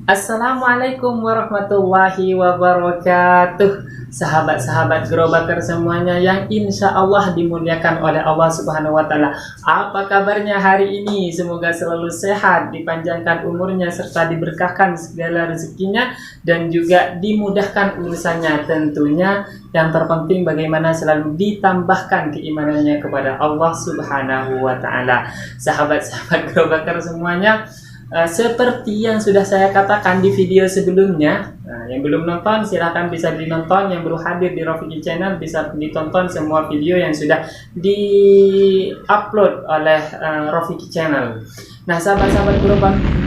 Assalamualaikum warahmatullahi wabarakatuh. Sahabat-sahabat Grobaker semuanya yang insya Allah dimuliakan oleh Allah Subhanahu wa Ta'ala. Apa kabarnya hari ini? Semoga selalu sehat, dipanjangkan umurnya, serta diberkahkan segala rezekinya, dan juga dimudahkan urusannya. Tentunya yang terpenting bagaimana selalu ditambahkan keimanannya kepada Allah Subhanahu wa Ta'ala. Sahabat-sahabat Grobaker semuanya, seperti yang sudah saya katakan di video sebelumnya, yang belum nonton silahkan bisa dinonton, yang baru hadir di Rofiki Channel bisa ditonton semua video yang sudah di-upload oleh Rofiki Channel. Nah, sahabat-sahabat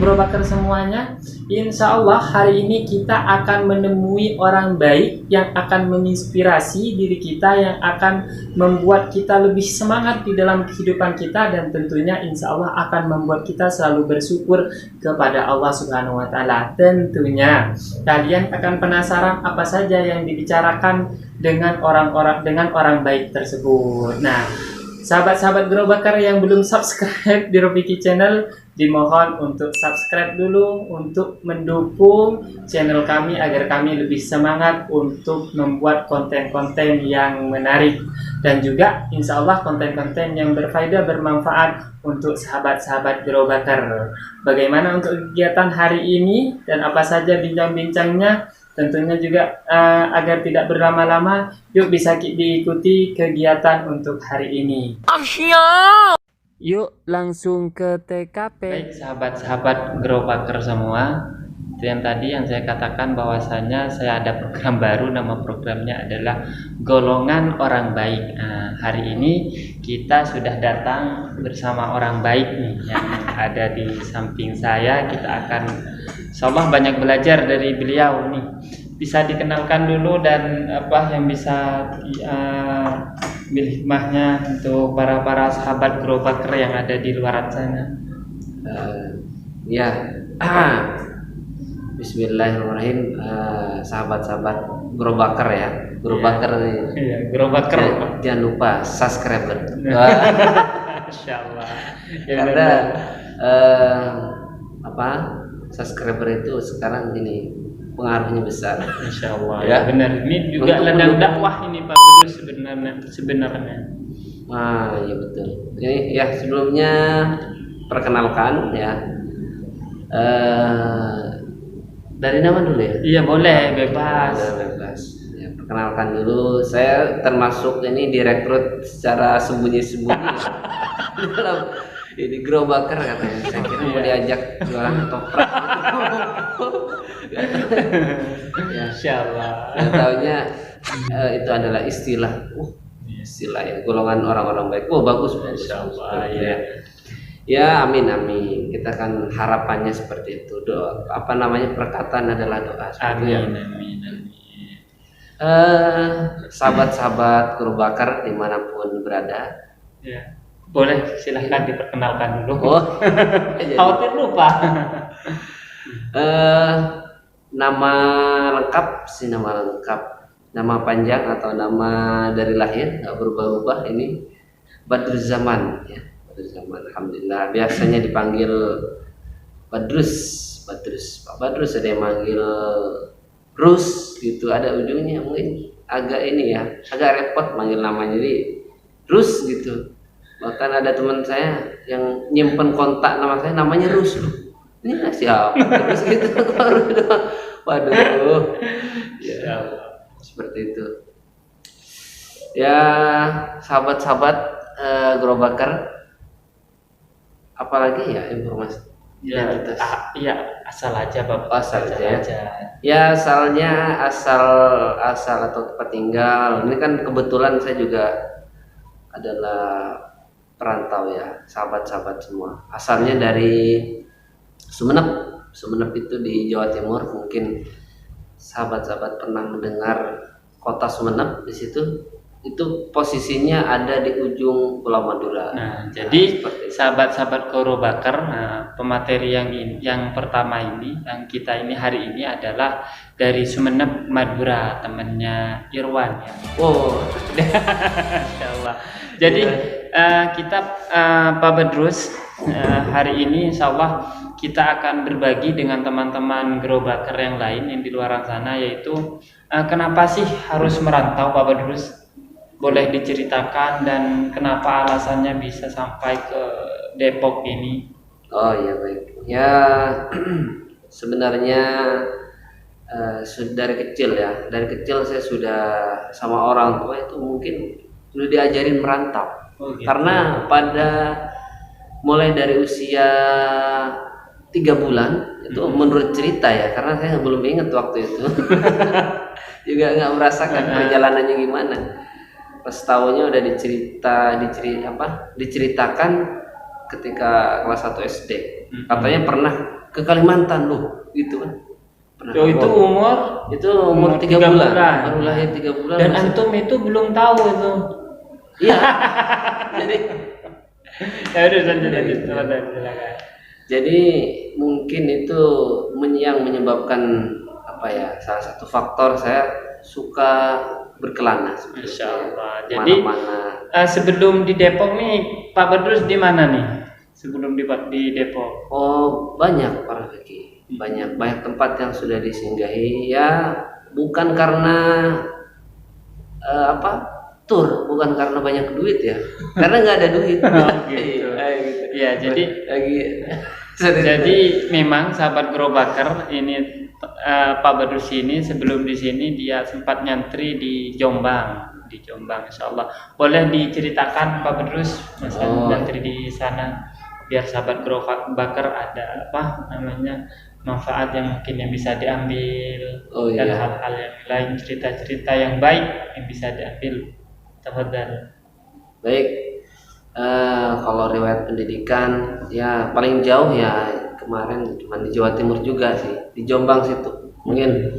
Grobaker semuanya, insya Allah hari ini kita akan menemui orang baik yang akan menginspirasi diri kita, yang akan membuat kita lebih semangat di dalam kehidupan kita, dan tentunya insya Allah akan membuat kita selalu bersyukur kepada Allah Subhanahu wa Ta'ala. Tentunya kalian akan penasaran apa saja yang dibicarakan dengan orang baik tersebut. Nah, sahabat-sahabat Grobaker yang belum subscribe di Rofiki Channel, dimohon untuk subscribe dulu untuk mendukung channel kami agar kami lebih semangat untuk membuat konten-konten yang menarik, dan juga insya Allah konten-konten yang berfaedah, bermanfaat untuk sahabat-sahabat Grobaker. Bagaimana untuk kegiatan hari ini dan apa saja bincang-bincangnya? Tentunya juga agar tidak berlama-lama, yuk bisa diikuti kegiatan untuk hari ini. Yuk langsung ke TKP. Baik sahabat-sahabat Grobaker semua, itu yang tadi yang saya katakan bahwasanya saya ada program baru, nama programnya adalah Golongan Orang Baik. Nah, hari ini kita sudah datang bersama orang baik nih yang ada di samping saya. Kita akan insyaallah banyak belajar dari beliau nih. Bisa dikenalkan dulu dan apa yang bisa hikmahnya untuk para sahabat Grobaker yang ada di luar sana. Ya, Bismillahirrahmanirrahim. Sahabat-sahabat Grobaker ya, Grobaker nih. Iya, Grobaker. Jangan lupa subscriber. Insyaallah. Ya, karena subscriber itu sekarang ini pengaruhnya besar. Insyaallah. Ya, benar. Ini juga ladang dakwah ini Pak Bedus sebenarnya. Ya betul. Ini ya sebelumnya perkenalkan ya. Dari nama dulu ya? Iya boleh, bebas. Bebas. Ya, perkenalkan dulu, saya termasuk ini direkrut secara sembunyi-sembunyi dalam ini Grobaker katanya. Saya kira mau diajak jualan ketoprak. Ya, Insyaallah. Taunya itu adalah istilah. Istilah ya, golongan orang-orang baik. Bagus. Insyaallah ya. Ya, amin. Kita kan harapannya seperti itu. Doa, perkataan adalah doa. Amin. Sahabat-sahabat Grobaker dimanapun berada. Ya. Boleh silahkan diperkenalkan dulu. Khawatir lupa. Nama lengkap, nama panjang atau nama dari lahir nggak berubah-ubah. Ini Badruz Zaman ya. Alhamdulillah, biasanya dipanggil Badruz. Pak Badruz, ada yang manggil Rus gitu, ada ujungnya, mungkin agak repot manggil namanya, jadi Rus gitu. Bahkan ada teman saya yang nyimpen kontak nama saya, namanya Rus loh. Ini siapa Rus gitu. Waduh. Ya, seperti itu. Ya, sahabat-sahabat Grobaker, apalagi ya informasi asal aja Bapak. Asal aja. Ya, asalnya asal atau tempat tinggal. Ini kan kebetulan saya juga adalah perantau ya, sahabat-sahabat semua. Asalnya dari Sumenep itu di Jawa Timur. Mungkin sahabat-sahabat pernah mendengar kota Sumenep. Di situ itu posisinya ada di ujung Pulau Madura. Nah, jadi sahabat-sahabat Grobaker, pemateri yang pertama ini, yang kita ini hari ini adalah dari Sumenep Madura, temannya Irwan ya. Insyaallah. Jadi kita Pak Badruz hari ini insya Allah kita akan berbagi dengan teman-teman Grobaker yang lain yang di luar sana, yaitu kenapa sih harus merantau Pak Badrus? Boleh diceritakan dan kenapa alasannya bisa sampai ke Depok ini? Oh iya, baik ya. Sebenarnya dari kecil ya, dari kecil saya sudah sama orang tua itu mungkin sudah diajarin merantau. Oh, gitu. Karena mulai dari usia 3 bulan itu menurut cerita ya, karena saya belum ingat waktu itu juga nggak merasakan perjalanannya gimana. Pas tahunya udah diceritakan ketika kelas 1 SD. Katanya pernah ke Kalimantan loh, gitu kan. Oh, itu umur 3 bulan. Baru lahir 3 bulan. Dan antum itu belum tahu itu. Iya. Jadi ya udah silakan. Jadi mungkin itu yang menyebabkan salah satu faktor saya suka berkelana. Masya Allah. Jadi mana-mana. Sebelum di Depok nih Pak Badrus di mana nih? Sebelum di Depok? Oh, banyak para lagi. Banyak tempat yang sudah disinggahi ya, bukan karena tur, bukan karena banyak duit ya, karena nggak ada duit. Gitu. Ya, jadi memang sahabat Grobaker ini Pak Badrus ini sebelum di sini dia sempat nyantri di Jombang, Insya Allah. Boleh diceritakan Pak Badrus masa nyantri di sana, biar sahabat Grobaker ada manfaat yang mungkin yang bisa diambil dan hal-hal yang lain, cerita-cerita yang baik yang bisa diambil. Tafadhal. Baik, kalau riwayat pendidikan ya paling jauh ya kemarin cuma di Jawa Timur juga sih, di Jombang situ. Mungkin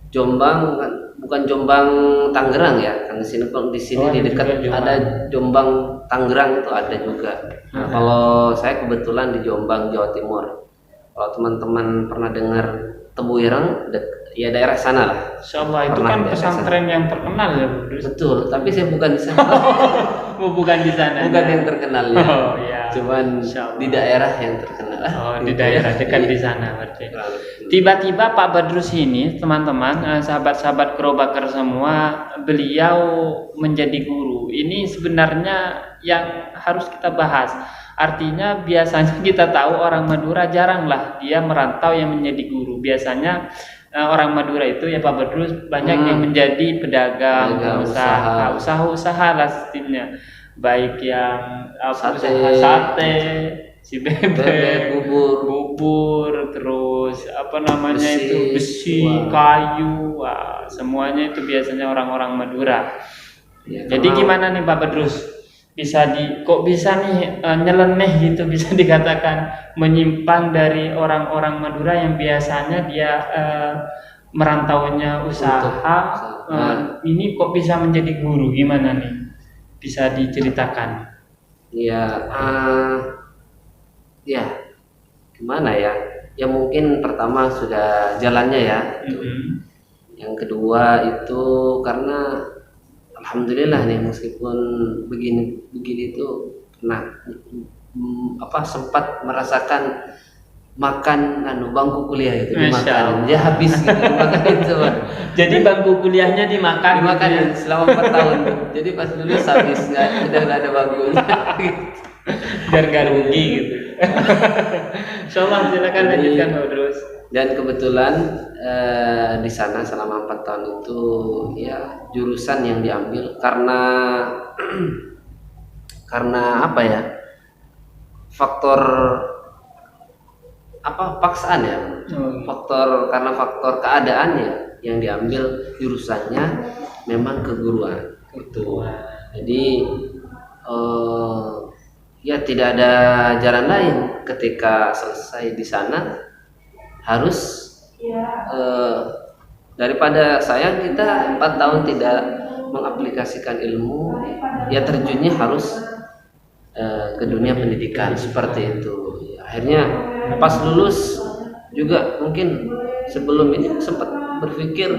Jombang bukan Jombang Tangerang ya, kan di sini di dekat ada Jombang Tangerang itu ada juga. Nah, kalau saya kebetulan di Jombang Jawa Timur. Kalau teman-teman pernah dengar Tebu Ireng, ya daerah sana lah. Insyaallah itu kan pesantren yang terkenal ya, Bu. Betul, tapi saya bukan di sana. Bukan di sana. Bukan yang terkenalnya. Oh iya. Cuman di daerah yang terkenal. Oh, di daerah dekat di sana berarti. Tiba-tiba Pak Badrus ini, teman-teman, sahabat-sahabat Grobaker semua, beliau menjadi guru. Ini sebenarnya yang harus kita bahas. Artinya biasanya kita tahu orang Madura jaranglah dia merantau yang menjadi guru. Biasanya orang Madura itu ya Pak Badrus banyak yang menjadi pedagang, usaha lah setidaknya. Baik yang usaha sate, si bebek, bubur, terus besi, kayu, semuanya itu biasanya orang-orang Madura. Ya, jadi gimana nih Pak Badrus? Bisa nyeleneh gitu, bisa dikatakan menyimpang dari orang-orang Madura yang biasanya dia merantaunya usaha. Ini kok bisa menjadi guru, gimana nih? Bisa diceritakan? Ya, gimana ya? Ya mungkin pertama sudah jalannya ya. Yang kedua itu karena alhamdulillah nih, meskipun begini tuh sempat merasakan makan bangku kuliah itu dimakan. Dia habis gitu makan itu. Jadi bangku kuliahnya dimakan selama 4 tahun. Jadi pas lulus habis, udah ada bangkunya. Biar gak rugi gitu. Insyaallah silakan lanjutkan terus. Dan kebetulan di sana selama 4 tahun itu ya jurusan yang diambil karena faktor paksaan ya, karena faktor keadaannya yang diambil jurusannya memang keguruan itu. Jadi ya tidak ada jalan lain ketika selesai di sana, harus daripada sayang kita 4 tahun tidak mengaplikasikan ilmu, ya terjunnya harus ke dunia pendidikan seperti itu. Akhirnya pas lulus juga mungkin sebelum ini sempat berpikir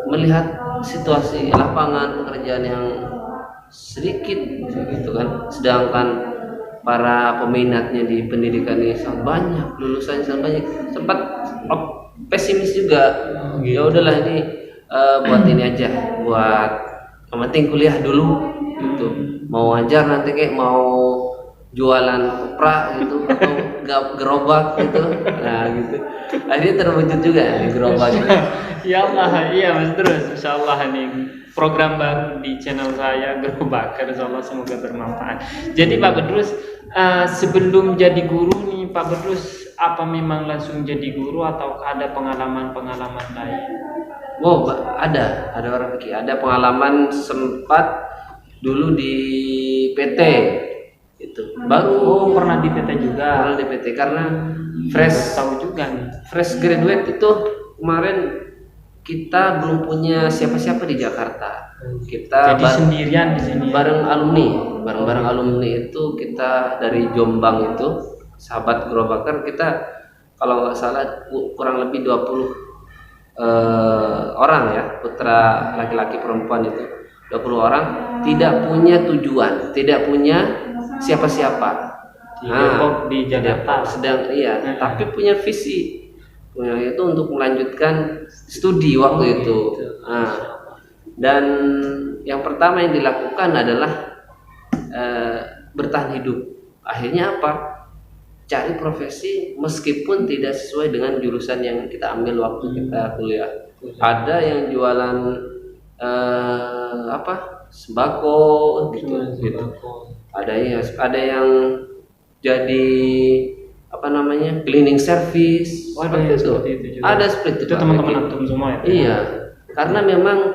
melihat situasi lapangan pekerjaan yang sedikit gitu kan, sedangkan para peminatnya di pendidikan ini sangat banyak, lulusannya sangat banyak. Sempat pesimis juga. Ya udahlah ini buat ini aja, buat yang penting kuliah dulu gitu. Mau ngajar nanti kayak mau jualan kopra gitu atau gerobak gitu. Nah gitu. Akhirnya terwujud juga di gerobak. Ya Allah, iya Mas terus. Insya Allah ini program baru di channel saya Gerobakar, insya Allah semoga bermanfaat. Jadi Pak Bedrus, sebelum jadi guru nih Pak Bedrus, apa memang langsung jadi guru atau ada pengalaman-pengalaman lain? Wow, ada orang pikir ada pengalaman sempat dulu di PT itu. Baru pernah di PT juga. Pernah di PT karena fresh tahu juga nih. Fresh graduate itu kemarin kita belum punya siapa-siapa di Jakarta. Kita jadi sendirian di sini. Bareng alumni itu kita dari Jombang itu, sahabat Gerobakar kita kalau nggak salah kurang lebih 20 orang ya, putra laki-laki perempuan itu 20 orang, tidak punya tujuan, tidak punya siapa-siapa. Di Jakarta sedang tapi punya visi. Itu untuk melanjutkan studi waktu itu. Dan yang pertama yang dilakukan adalah bertahan hidup. Akhirnya apa? Cari profesi meskipun tidak sesuai dengan jurusan yang kita ambil waktu kita kuliah. Ada yang jualan sembako gitu. Ada yang jadi cleaning service. Ada seperti itu. Itu teman-teman antum semua ya? Iya, karena memang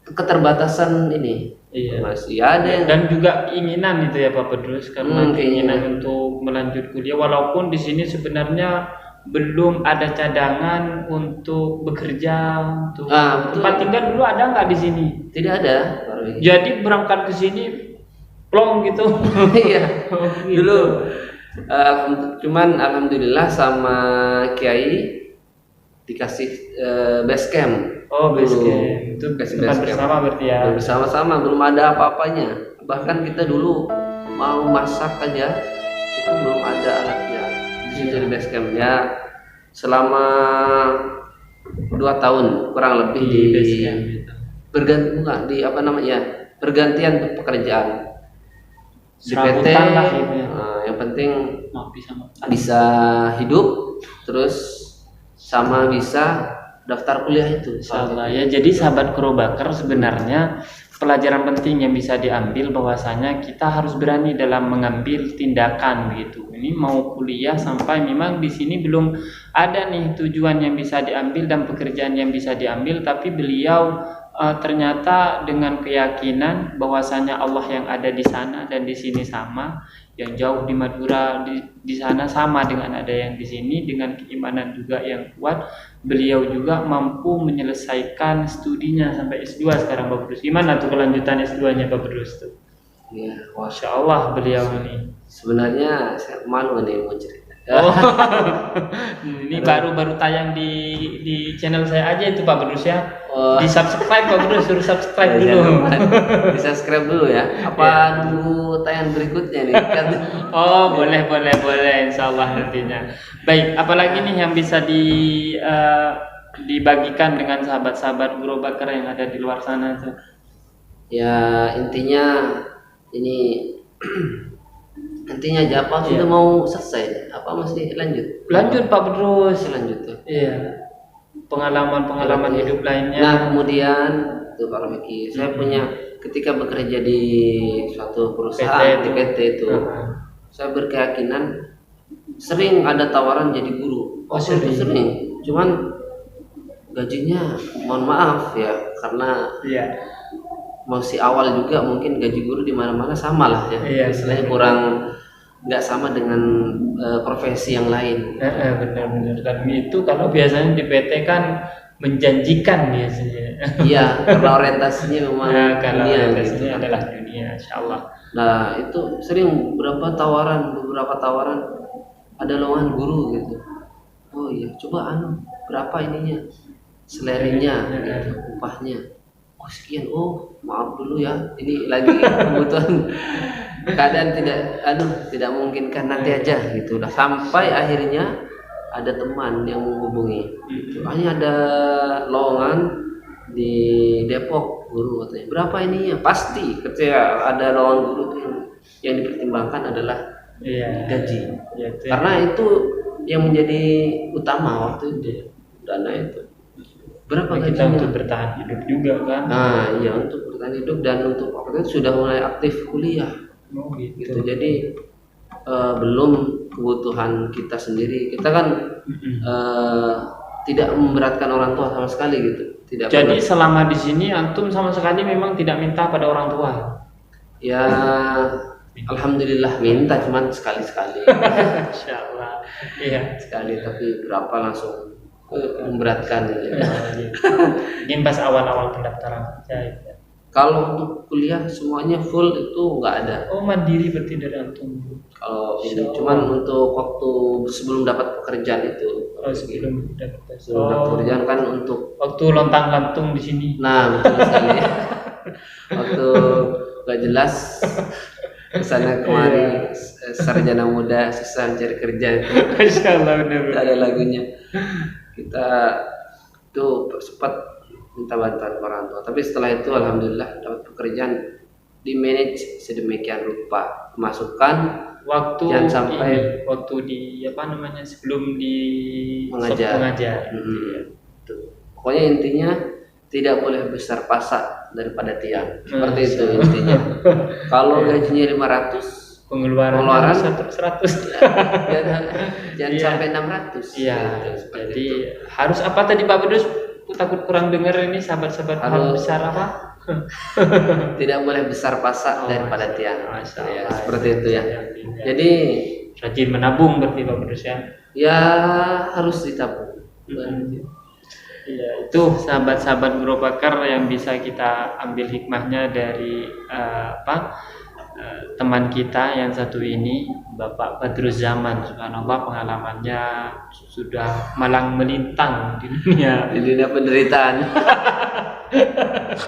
keterbatasan ini. Iya. Masih ada yang... dan juga keinginan itu ya Pak Bedrus, karena keinginan untuk melanjut kuliah walaupun di sini sebenarnya belum ada cadangan untuk bekerja, untuk tempat tinggal dulu ada nggak di sini? Tidak ada. Jadi berangkat ke sini plong gitu. Iya. Gitu. Dulu cuman alhamdulillah sama Kiai dikasih base camp. Base camp itu tempat bersama berarti ya. Bersama-sama, belum ada apa-apanya. Bahkan kita dulu mau masak aja itu belum ada alatnya. Di situ di base camp ya. Selama 2 tahun kurang lebih di base camp. Bergantian pekerjaan. Di PT lah, gitu ya. Yang penting bisa hidup, terus sama bisa daftar kuliah itu. Salah ya. Jadi sahabat Gerobakar, sebenarnya pelajaran penting yang bisa diambil bahwasanya kita harus berani dalam mengambil tindakan gitu. Ini mau kuliah sampai memang di sini belum ada nih tujuan yang bisa diambil dan pekerjaan yang bisa diambil, tapi beliau ternyata dengan keyakinan bahwasanya Allah yang ada di sana dan di sini sama, yang jauh di Madura di sana sama dengan ada yang di sini, dengan keimanan juga yang kuat, beliau juga mampu menyelesaikan studinya sampai S2 sekarang Pak Bedrus. Gimana tuh kelanjutan S2-nya Pak Bedrus tuh? Ya, Masya Allah beliau ini. Sebenarnya saya malu nih mau cerita. Ini baru tayang di channel saya aja itu Pak Bedrus ya. Di subscribe Pak Bedrus, suruh subscribe dulu. Di subscribe dulu ya. Apa nunggu tayang berikutnya nih? Boleh Insya Allah nantinya. Baik, apalagi nih yang bisa dibagikan dengan sahabat-sahabat Gerobakar yang ada di luar sana tuh? Ya intinya ini aja apa sudah mau selesai? Apa masih lanjut? Lanjut Pak Bedrus. Lanjut ya. Iya. Pengalaman hidup lainnya. Nah kemudian tuh Pak Romiki, saya punya ketika bekerja di suatu perusahaan di PT itu, saya berkeyakinan sering ada tawaran jadi guru. Sering. Cuman gajinya mohon maaf ya, karena masih awal juga mungkin gaji guru di mana-mana sama lah ya. Istilahnya kurang nggak sama dengan profesi yang lain. Benar-benar. Dan itu kalau biasanya di PT kan menjanjikan biasanya. Iya, karena orientasinya memang dunia gitu. Adalah dunia, insya Allah. Nah itu sering beberapa tawaran ada lowongan guru gitu. Oh iya, coba berapa ininya, selerinya, gitu, upahnya. oh sekian, oh maaf dulu ya, ini lagi kebutuhan keadaan tidak memungkinkan, nanti aja gitu. Udah sampai akhirnya ada teman yang menghubungi, hanya ada lowongan di Depok guru katanya, berapa ini ya, pasti ketika ada lowongan guru yang dipertimbangkan adalah gaji, karena itu yang menjadi utama waktu itu, dana itu. Berapa kita gajinya? untuk bertahan hidup juga kan. Nah iya, untuk bertahan hidup, dan untuk waktu itu sudah mulai aktif kuliah gitu. Jadi belum kebutuhan kita sendiri, kita kan tidak memberatkan orang tua sama sekali gitu. Tidak. Jadi selama di sini antum sama sekali memang tidak minta pada orang tua? Ya alhamdulillah minta, cuman sekali-sekali. Insyaallah. Iya. Sekali, tapi berapa langsung memberatkan gitu. Mungkin pas awal-awal pendaftaran saja. Kalau untuk kuliah semuanya full itu nggak ada. Oh mandiri berarti dari antum. Kalau ini cuman untuk waktu sebelum dapat pekerjaan itu. Oh sebelum dapat pekerjaan kan untuk waktu lontang-lantung di sini. Nah betul sekali. Waktu nggak jelas kesana kemari, sarjana muda susah mencari kerja itu. Insyaallah benar. Ada lagunya. Kita tuh sempat minta bantuan orang tua, tapi setelah itu alhamdulillah dapat pekerjaan, di manage sedemikian rupa pemasukan waktu jangan sampai waktu di apa namanya sebelum di mengajar. Pokoknya intinya tidak boleh besar pasak daripada tiang, seperti itu intinya. Kalau gajinya 500, pengeluaran 100 jangan sampai 600. Iya. Jadi harus apa tadi Pak Bedus? Aku takut kurang dengar ini, sahabat-sahabat. Harus besar apa? Tidak boleh besar pasak daripada tiang. Ya, seperti itu ya. Jadi rajin menabung berarti Pak Bedus ya. Ya harus ditabung. Iya, itu sahabat-sahabat Guru Bakar yang bisa kita ambil hikmahnya dari teman kita yang satu ini, Bapak Badruz Zaman. Subhanallah, pengalamannya sudah malang melintang di dunia penderitaan.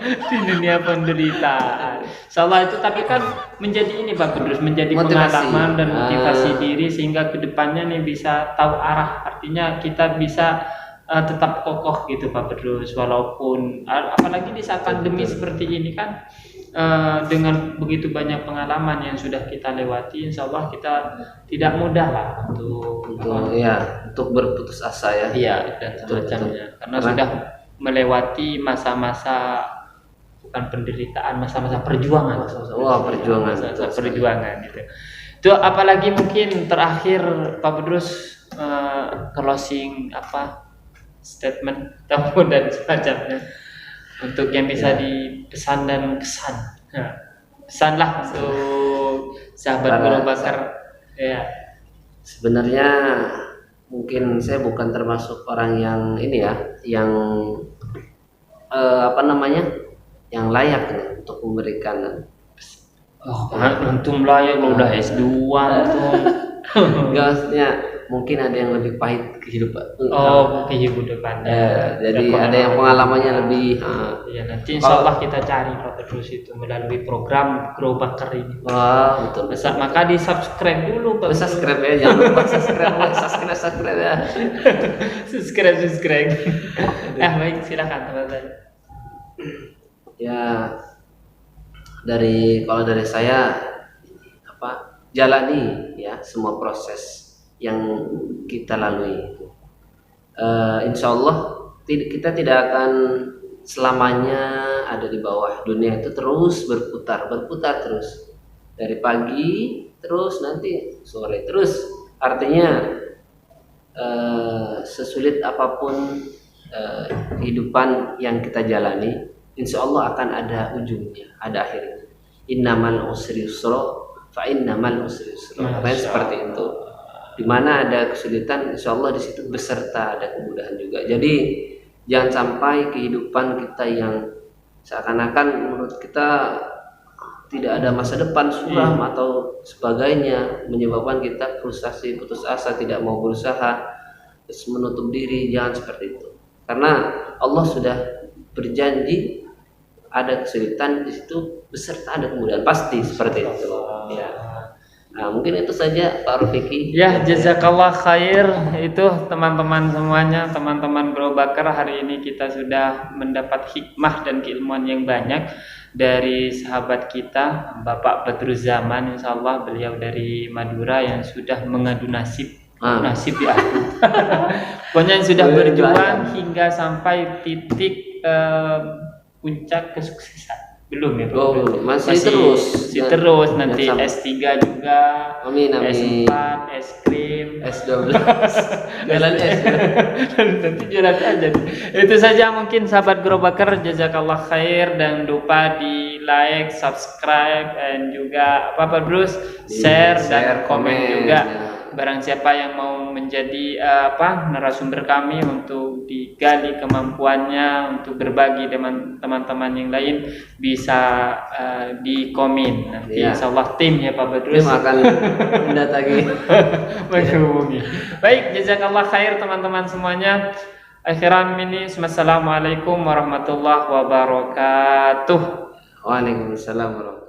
Di dunia penderitaan. Insyaallah itu, tapi kan menjadi ini Pak Badruz, menjadi pengalaman dan motivasi diri sehingga kedepannya nih bisa tahu arah. Artinya kita bisa tetap kokoh gitu Pak Badruz, walaupun apalagi di saat pandemi seperti ini kan. Dengan begitu banyak pengalaman yang sudah kita lewati, insya Allah kita tidak mudah lah untuk berputus asa ya. Iya, dan semacamnya. Karena sudah melewati masa-masa bukan penderitaan, masa-masa perjuangan. Masa perjuangan gitu. Itu apalagi mungkin terakhir Pak Badruz closing statement tamu dan semacamnya. Untuk yang bisa dipesan dan kesan, pesanlah untuk sahabat Guru Bakar. Ya. Sebenarnya mungkin saya bukan termasuk orang yang ini ya, yang yang layak untuk memberikan. Antum layak, lo udah S2 tuh. Enggak, maksudnya mungkin ada yang lebih pahit kehidupan. Kehidupannya. Jadi ada yang pengalamannya lebih. Ya nanti insya Allah kita cari Pak Badruz itu melalui program Guru Bakar ini. Wah betul. Maka di subscribe dulu Pak. Subscribe ya, jangan lupa subscribe ya. subscribe. Baik, silakan teman-teman. Ya kalau dari saya jalani ya semua proses yang kita lalui. Insya Allah kita tidak akan selamanya ada di bawah. Dunia itu terus berputar terus dari pagi terus nanti sore terus. Artinya sesulit apapun kehidupan yang kita jalani, insya Allah akan ada ujungnya, ada akhirnya. Innamal usri yusra fa innamal usri yusra. Seperti itu. Di mana ada kesulitan, insya Allah di situ beserta ada kemudahan juga. Jadi jangan sampai kehidupan kita yang seakan-akan menurut kita tidak ada masa depan, suram atau sebagainya, menyebabkan kita frustasi, putus asa, tidak mau berusaha, terus menutup diri. Jangan seperti itu. Karena Allah sudah berjanji ada kesulitan di situ beserta ada kemudahan, pasti seperti itu. Ya. Nah, mungkin itu saja Pak Rufiki. Ya, jazakallah khair. Itu teman-teman semuanya, teman-teman Guru Bakar, hari ini kita sudah mendapat hikmah dan keilmuan yang banyak dari sahabat kita Bapak Badruzzaman, insyaallah beliau dari Madura yang sudah mengadu nasib. Nasib ya. Pokoknya yang sudah berjuang hingga sampai titik puncak kesuksesan. Belum ya, belum. Masih terus nanti S3 juga. Amin. S4, es krim, S12. Jalan S. Nanti jalan aja. Itu saja mungkin sahabat Guru Bakar, jazakallah khair, dan lupa di like, subscribe, dan juga apa Bruce, share dan komen juga. Ya. Barang siapa yang mau menjadi narasumber kami untuk digali kemampuannya untuk berbagi dengan teman-teman yang lain, bisa di komen nanti. Insyaallah tim ya Pak Badrus. Tim akan mendatangi. Menghubungi. Baik, jazakallah khair teman-teman semuanya. Akhiran ini, assalamualaikum warahmatullahi wabarakatuh. Waalaikumsalam warahmatullahi wabarakatuh.